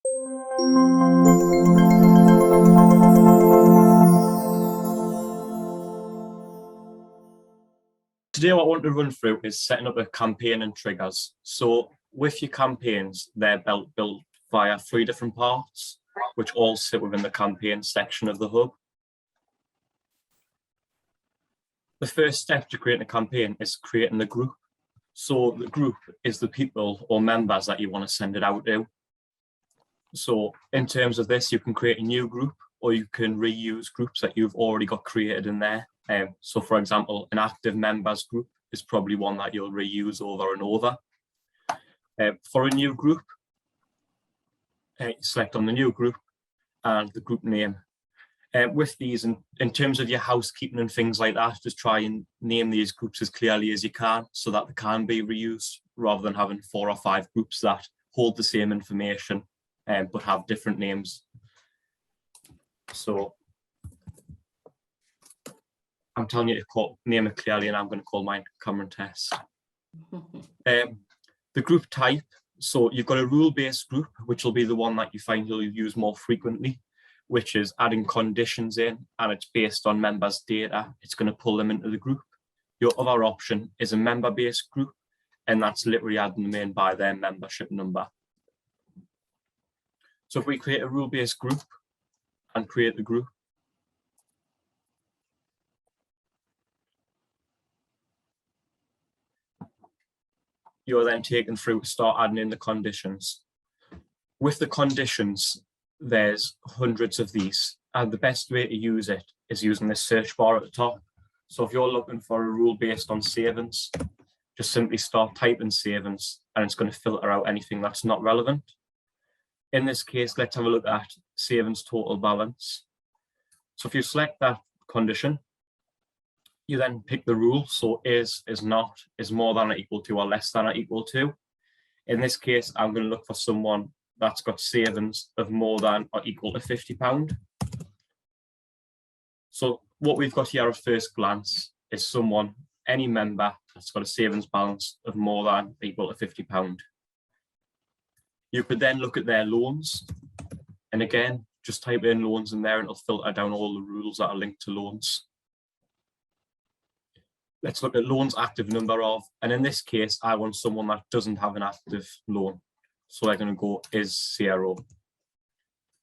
Today what I want to run through is setting up a campaign and triggers. So with your campaigns, they're built via 3 different parts, which all sit within the campaign section of the hub. The first step to creating a campaign is creating the group. So the group is the people or members that you want to send it out to. So in terms of this, you can create a new group or you can reuse groups that you've already got created in there. So for example, an active members group is probably one that you'll reuse over and over. For a new group, select on the new group and the group name. With these, in terms of your housekeeping and things like that, just try and name these groups as clearly as you can so that they can be reused rather than having 4 or 5 groups that hold the same information but have different names. So I'm telling you to name it clearly, and I'm going to call mine Cameron Test. The group type, so you've got a rule-based group, which will be the one that you find you'll use more frequently, which is adding conditions in, and it's based on members' data. It's going to pull them into the group. Your other option is a member-based group, and that's literally adding them in by their membership number. So if we create a rule-based group and create the group, you're then taken through to start adding in the conditions. With the conditions, there's hundreds of these, and the best way to use it is using this search bar at the top. So if you're looking for a rule based on savings, just simply start typing savings, and it's going to filter out anything that's not relevant. In this case, let's have a look at savings total balance. So if you select that condition, you then pick the rule. So is not, is more than or equal to, or less than or equal to. In this case, I'm going to look for someone that's got savings of more than or equal to £50. So what we've got here at first glance is someone, any member that's got a savings balance of more than or equal to £50. You could then look at their loans. And again, just type in loans in there and it'll filter down all the rules that are linked to loans. Let's look at loans active number of, and in this case, I want someone that doesn't have an active loan. So I'm going to go is 0.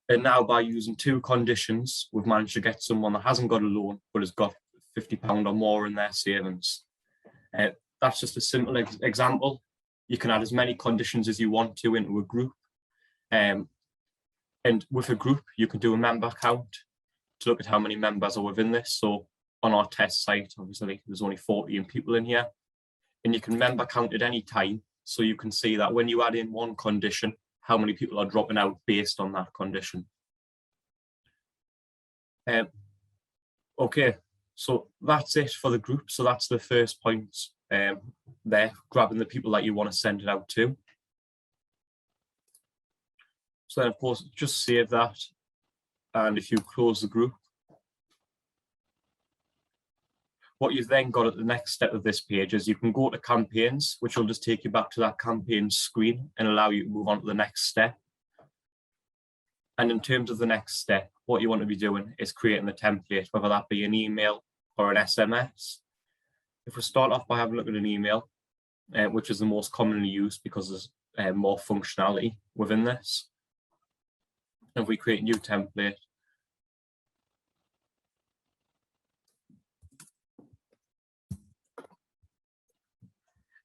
And now by using 2 conditions, we've managed to get someone that hasn't got a loan, but has got £50 or more in their savings. That's just a simple example. You can add as many conditions as you want to into a group. And with a group, you can do a member count to look at how many members are within this. So on our test site, obviously, there's only 14 people in here. And you can member count at any time. So you can see that when you add in one condition, how many people are dropping out based on that condition. Okay, so that's it for the group. So that's the first point there, grabbing the people that you want to send it out to. So then, of course, just save that. And if you close the group, what you've then got at the next step of this page is you can go to campaigns, which will just take you back to that campaign screen and allow you to move on to the next step. And in terms of the next step, what you want to be doing is creating the template, whether that be an email or an SMS. If we start off by having a look at an email, which is the most commonly used because there's more functionality within this. And if we create a new template,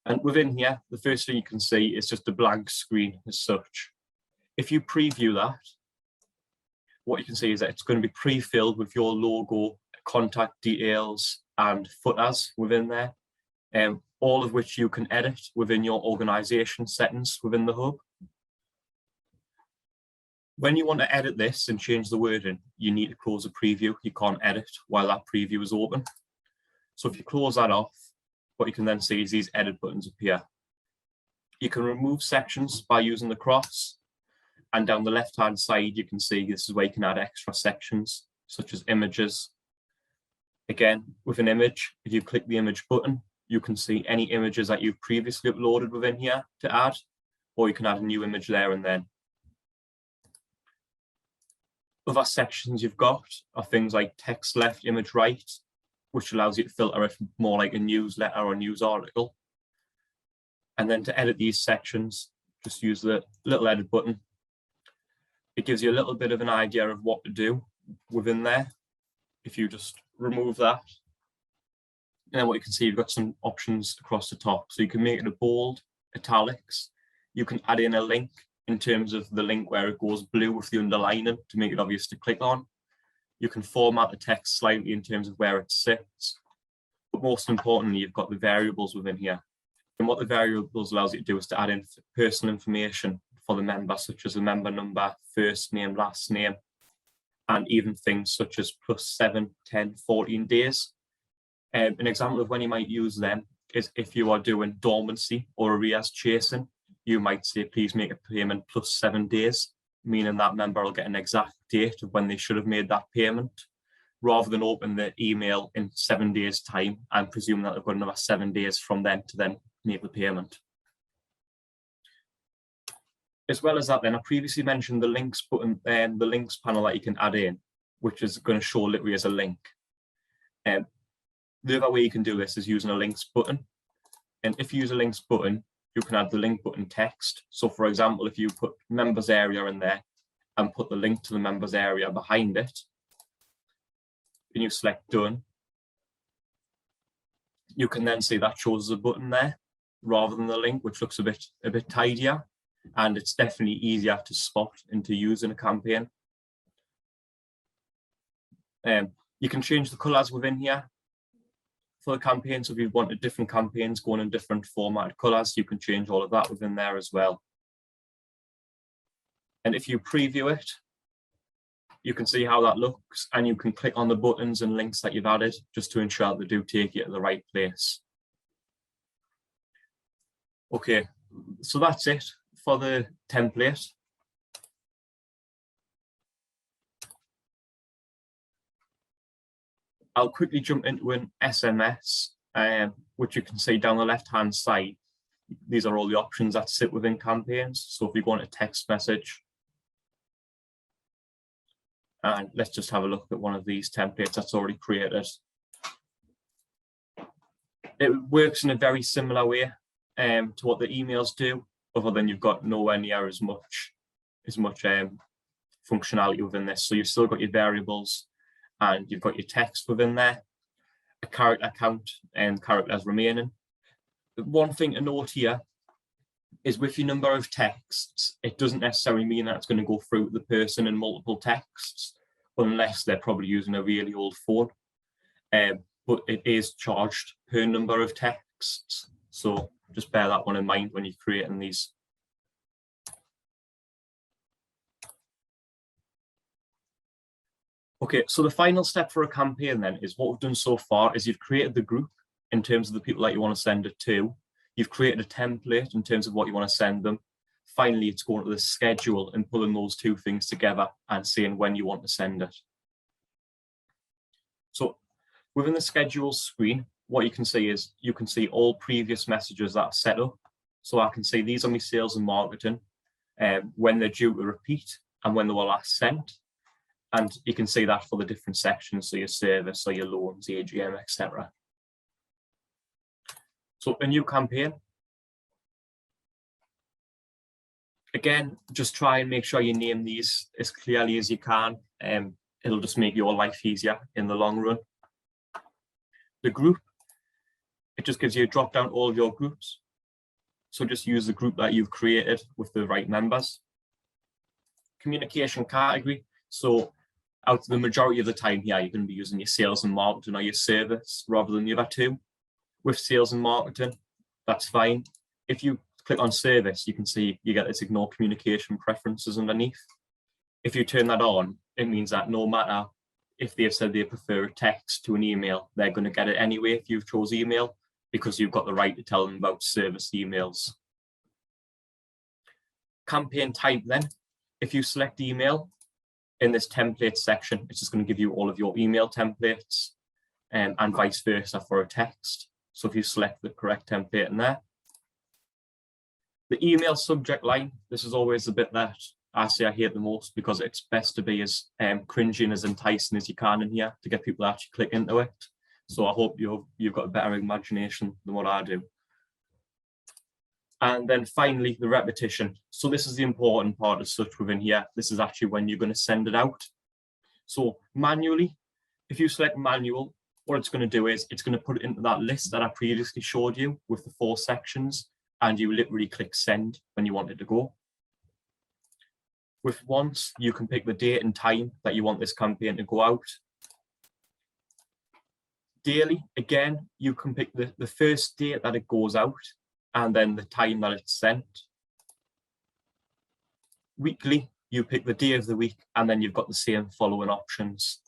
and within here, the first thing you can see is just a blank screen as such. If you preview that, what you can see is that it's going to be pre-filled with your logo, contact details, and footers within there, all of which you can edit within your organization settings within the hub. When you want to edit this and change the wording, you need to close a preview. You can't edit while that preview is open. So if you close that off, what you can then see is these edit buttons appear. You can remove sections by using the cross, and down the left-hand side, you can see this is where you can add extra sections, such as images. Again, with an image, if you click the image button, you can see any images that you've previously uploaded within here to add, or you can add a new image there and then. Other sections you've got are things like text left, image right, which allows you to filter it more like a newsletter or a news article. And then to edit these sections, just use the little edit button. It gives you a little bit of an idea of what to do within there. If you just remove that, and then what you can see, you've got some options across the top. So you can make it a bold, italics. You can add in a link in terms of the link where it goes blue with the underlining to make it obvious to click on. You can format the text slightly in terms of where it sits. But most importantly, you've got the variables within here. And what the variables allows you to do is to add in personal information for the member, such as the member number, first name, last name, and even things such as +7, 10, 14 days. An example of when you might use them is if you are doing dormancy or arrears chasing, you might say, please make a payment +7 days, meaning that member will get an exact date of when they should have made that payment, rather than open the email in 7 days' time and presume that they've got another 7 days from then to then make the payment. As well as that, then I previously mentioned the links button and the links panel that you can add in, which is going to show literally as a link. The other way you can do this is using a links button. And if you use a links button, you can add the link button text. So for example, if you put members area in there and put the link to the members area behind it, and you select done, you can then see that shows a button there rather than the link, which looks a bit tidier, and it's definitely easier to spot and to use in a campaign. You can change the colors within here for the campaign. So if you wanted different campaigns going in different formatted colors, you can change all of that within there as well. And if you preview it, you can see how that looks, and you can click on the buttons and links that you've added just to ensure that they do take you to the right place. Okay, so that's it for the template. I'll quickly jump into an SMS, which you can see down the left-hand side. These are all the options that sit within campaigns. So if you go on a text message, and let's just have a look at one of these templates that's already created. It works in a very similar way to what the emails do, other than you've got nowhere near as much functionality within this. So you've still got your variables, and you've got your text within there, a character count and characters remaining. But one thing to note here is with your number of texts, it doesn't necessarily mean that it's going to go through the person in multiple texts, unless they're probably using a really old phone. But it is charged per number of texts. So just bear that one in mind when you're creating these. Okay, so the final step for a campaign then is what we've done so far is you've created the group in terms of the people that you want to send it to. You've created a template in terms of what you want to send them. Finally, it's going to the schedule and pulling those two things together and seeing when you want to send it. So within the schedule screen, what you can see is you can see all previous messages that are set up. So I can see these are my sales and marketing, when they're due to repeat and when they were last sent. And you can see that for the different sections, so your service or your loans, the AGM, etc. So a new campaign. Again, just try and make sure you name these as clearly as you can. It'll just make your life easier in the long run. The group, it just gives you a drop down all of your groups. So just use the group that you've created with the right members. Communication category. So out of the majority of the time here, you're going to be using your sales and marketing or your service rather than the other two. With sales and marketing, that's fine. If you click on service, you can see you get this ignore communication preferences underneath. If you turn that on, it means that no matter if they've said they prefer a text to an email, they're going to get it anyway if you've chose email, because you've got the right to tell them about service emails. Campaign type then, if you select email, in this template section, it's just going to give you all of your email templates, and vice versa for a text. So if you select the correct template in there. The email subject line, this is always the bit that I say I hate the most, because it's best to be as cringy and as enticing as you can in here to get people to actually click into it. So I hope you've got a better imagination than what I do. And then finally, the repetition. So this is the important part as such within here. This is actually when you're going to send it out. So manually, if you select manual, what it's going to do is it's going to put it into that list that I previously showed you with the 4 sections, and you literally click send when you want it to go. With once, you can pick the date and time that you want this campaign to go out. Daily, again, you can pick the first date that it goes out and then the time that it's sent. Weekly, you pick the day of the week, and then you've got the same following options.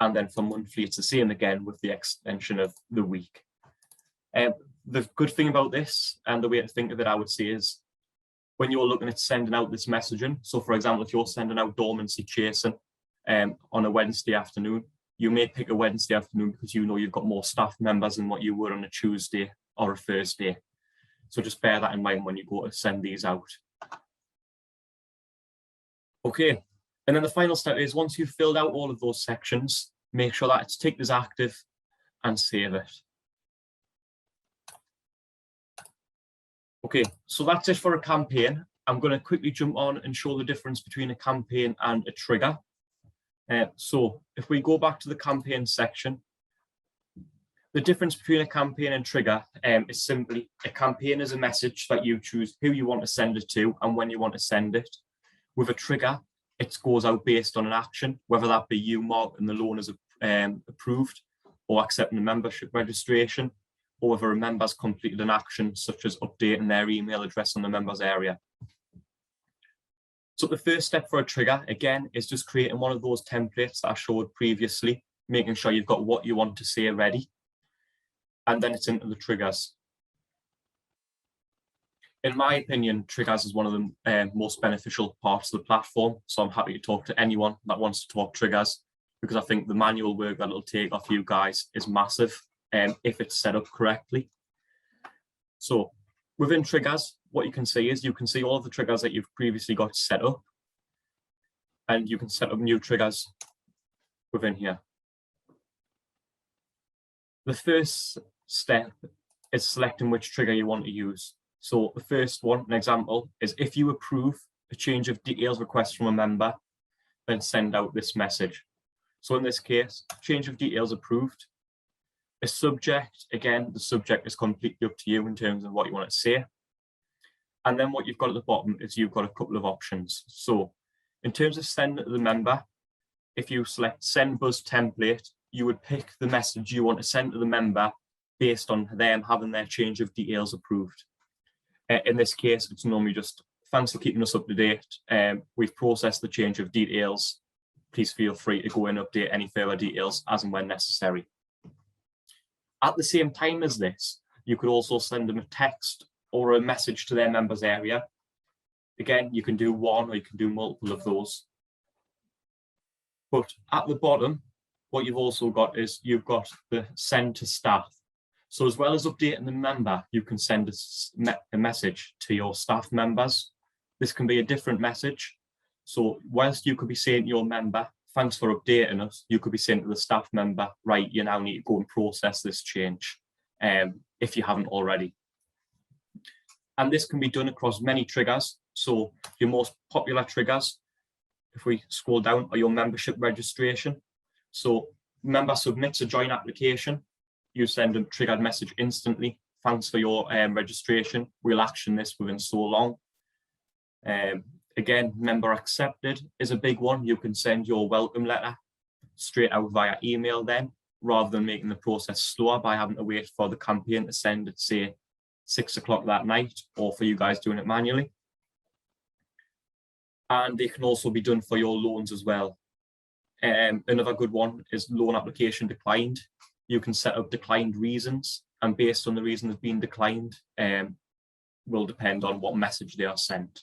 And then for monthly, it's the same again with the extension of the week. The good thing about this, and the way to think of it, I would say, is when you're looking at sending out this messaging. So for example, if you're sending out dormancy chasing on a Wednesday afternoon, you may pick a Wednesday afternoon because you know you've got more staff members than what you would on a Tuesday or a Thursday. So just bear that in mind when you go to send these out. Okay, and then the final step is, once you've filled out all of those sections, make sure that it's ticked as active and save it. Okay, so that's it for a campaign. I'm going to quickly jump on and show the difference between a campaign and a trigger. So if we go back to the campaign section, the difference between a campaign and trigger is simply a campaign is a message that you choose who you want to send it to and when you want to send it. With a trigger, it goes out based on an action, whether that be you marking the loan as approved or accepting the membership registration, or whether a member's completed an action such as updating their email address on the members area. So the first step for a trigger, again, is just creating one of those templates that I showed previously, making sure you've got what you want to say ready. And then it's into the triggers. In my opinion, triggers is one of the most beneficial parts of the platform. So I'm happy to talk to anyone that wants to talk triggers, because I think the manual work that it'll take off you guys is massive if it's set up correctly. So within triggers, what you can see is you can see all of the triggers that you've previously got set up, and you can set up new triggers within here. The first step is selecting which trigger you want to use. So the first one, an example, is if you approve a change of details request from a member, then send out this message. So in this case, change of details approved. A subject, again, the subject is completely up to you in terms of what you want to say. And then what you've got at the bottom is you've got a couple of options. So in terms of send to the member, if you select send buzz template, you would pick the message you want to send to the member based on them having their change of details approved. In this case, it's normally just, thanks for keeping us up to date. We've processed the change of details. Please feel free to go and update any further details as and when necessary. At the same time as this, you could also send them a text or a message to their members area. Again, you can do one or you can do multiple of those. But at the bottom, what you've also got is you've got the send to staff. So as well as updating the member, you can send a message to your staff members. This can be a different message. So whilst you could be saying to your member, thanks for updating us, you could be saying to the staff member, right, you now need to go and process this change if you haven't already. And this can be done across many triggers. So your most popular triggers, if we scroll down, are your membership registration. So member submits a joint application, you send a triggered message instantly. Thanks for your registration. We'll action this within so long. Again, member accepted is a big one. You can send your welcome letter straight out via email then, rather than making the process slower by having to wait for the campaign to send at, say, 6 o'clock that night, or for you guys doing it manually. And they can also be done for your loans as well. Another good one is loan application declined. You can set up declined reasons, and based on the reason that's been declined, will depend on what message they are sent.